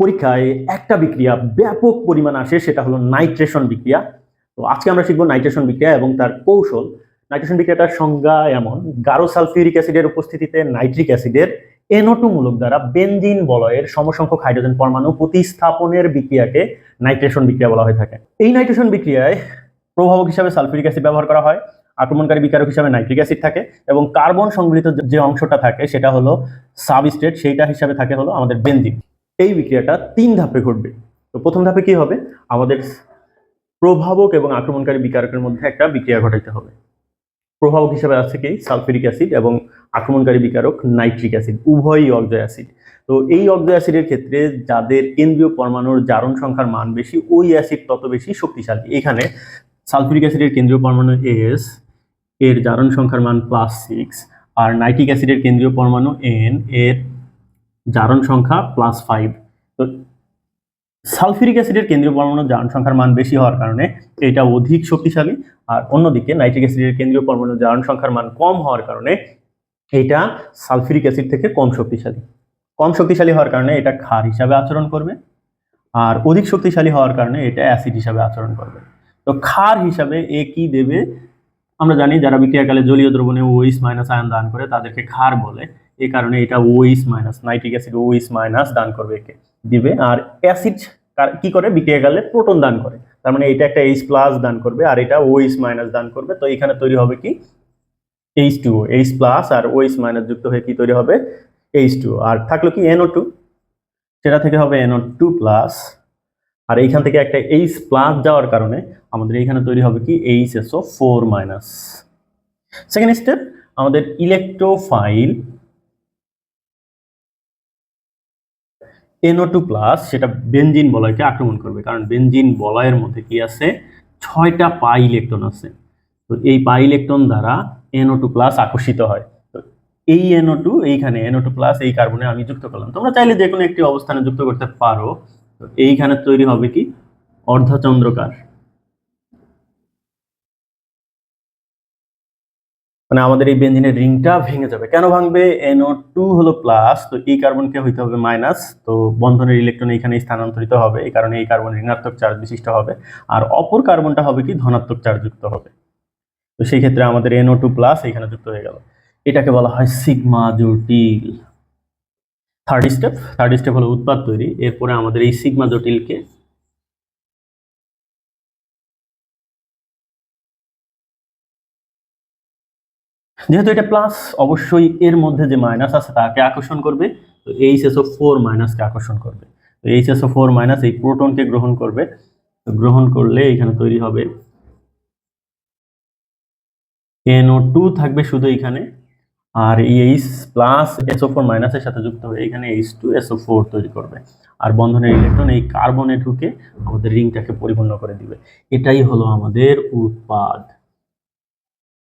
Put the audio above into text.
পরীক্ষায় একটা বিক্রিয়া ব্যাপক পরিমাণ আসে, সেটা হলো নাইট্রেশন বিক্রিয়া। তো আজকে আমরা শিখবো নাইট্রেশন বিক্রিয়া এবং তার কৌশল। নাইট্রেশন বিক্রিয়াটার সংজ্ঞা এমন: গাঢ় সালফিউরিক অ্যাসিডের উপস্থিতিতে নাইট্রিক অ্যাসিডের NO2 মূলক দ্বারা বেনজিন বলয়ের সমসংখ্যক হাইড্রোজেন পরমাণু প্রতিস্থাপনের বিক্রিয়াকে নাইট্রেশন বিক্রিয়া বলা হয়ে থাকে। এই নাইট্রেশন বিক্রিয়ায় প্রভাবক হিসাবে সালফিউরিক অ্যাসিড ব্যবহার করা হয়, আক্রমণকারী বিকারক হিসাবে নাইট্রিক অ্যাসিড থাকে, এবং কার্বন সংবলিত যে অংশটা থাকে সেটা হলো সাবস্ট্রেট, সেইটা হিসাবে থাকে হলো আমাদের বেনজিন। এই বিক্রিয়াটা 3 ধাপে ঘটবে। তো প্রথম ধাপে কি হবে? আমাদের প্রভাবক এবং আক্রমণকারী বিকারকের মধ্যে একটা বিক্রিয়া ঘটাইতে হবে। প্রভাবক হিসেবে আছে কি সালফিউরিক অ্যাসিড, এবং আক্রমণকারী বিকারক নাইট্রিক অ্যাসিড, উভয়ই অক্সো অ্যাসিড। তো এই অক্সো অ্যাসিডের ক্ষেত্রে যাদের কেন্দ্রীয় পরমাণুর জারণ সংখ্যার মান বেশি, ওই অ্যাসিড তত বেশি শক্তিশালী। এখানে সালফিউরিক অ্যাসিডের কেন্দ্রীয় পরমাণু S, এর জারণ সংখ্যার মান +6, আর নাইট্রিক অ্যাসিডের কেন্দ্রীয় পরমাণু N, এর জারণ সংখ্যা +5। তো সালফিউরিক অ্যাসিডের কেন্দ্রীয় পরমাণুর জারণ সংখ্যার মান বেশি হওয়ার কারণে এটা অধিক শক্তিশালী, আর অন্যদিকে নাইট্রিক অ্যাসিডের কেন্দ্রীয় পরমাণুর জারণ সংখ্যার মান কম হওয়ার কারণে এটা সালফিউরিক অ্যাসিড থেকে কম শক্তিশালী। কম শক্তিশালী হওয়ার কারণে এটা ক্ষার হিসাবে আচরণ করবে, আর অধিক শক্তিশালী হওয়ার কারণে এটা অ্যাসিড হিসাবে আচরণ করবে। তো ক্ষার হিসাবে এ কি দেবে? আমরা জানি যারা বিক্রিয়াকালে জলীয় দ্রবণে OH- আয়ন দান করে তাদেরকে ক্ষার বলে। এই কারণে এটা OH-, নাইট্রিক অ্যাসিড OH- দান করবে, একে দিবে। আর অ্যাসিড কি করে? বিক্রিয়াকালে প্রোটন দান করে, তার মানে এটা একটা H+ দান করবে আর এটা OH- দান করবে। তো এখানে তৈরি হবে কি H2O, H+ আর OH- যুক্ত হয়ে কি তৈরি হবে? H2O। আর থাকলো কি NO2, সেটা থেকে হবে NO2+, আর এইখান থেকে একটা H+ যাওয়ার কারণে আমাদের এইখানে তৈরি হবে কি HSO4-। সেকেন্ড স্টেপ, আমাদের ইলেকট্রোফাইল NO2+, সেটা বেনজিন বলয়কে আক্রমণ করবে, কারণ বেনজিন বলয়ের মধ্যে কি আছে? 6টা পাই ইলেকট্রন আছে। তো এই পাই ইলেকট্রন দ্বারা NO2+ আকর্ষিত হয়। তো এই NO2, এইখানে NO2+ এই কার্বনে আমি যুক্ত করলাম। তোমরা চাইলে যে কোনো একটি অবস্থানে যুক্ত করতে পারো। তো এইখানে তৈরি হবে কি অর্ধচন্দ্রকার, মানে আমাদের এই বেনজিনের রিংটা ভেঙে যাবে। কেন ভাঙবে? NO2 হলো প্লাস, তো এই কার্বনকে হইতে হবে মাইনাস। তো বন্ধনের ইলেকট্রন এখানে স্থানান্তরিত হবে, এই কারণে এই কার্বন ঋণাত্মক চার্জ বিশিষ্ট হবে, আর অপর কার্বনটা হবে কি ধনাত্মক চার্জ যুক্ত হবে। তো সেই ক্ষেত্রে আমাদের NO2+ এখানে যুক্ত হয়ে গেল। এটাকে বলা হয় সিগমা জটিল। থার্ড স্টেপ হলো উৎপাদ তৈরি। এরপরে আমাদের এই সিগমা জটিলকে যেহেতু এটা প্লাস, অবশ্যই এর মধ্যে যে মাইনাস আছে তাকে আকর্ষণ করবে। তো HSO4- কে আকর্ষণ করবে। তো HSO4- এই প্রোটনকে গ্রহণ করবে। গ্রহণ করলে এখানে তৈরি হবে NO2 থাকবে শুধু এখানে, আর এই H+ SO4- এর সাথে যুক্ত হয়ে এখানে H2SO4 তৈরি করবে, আর বন্ধনের ইলেকট্রন এই কার্বনে ঢুকে আমাদের রিংটাকে পরিপূর্ণ করে দিবে। এটাই হলো আমাদের উৎপাদ।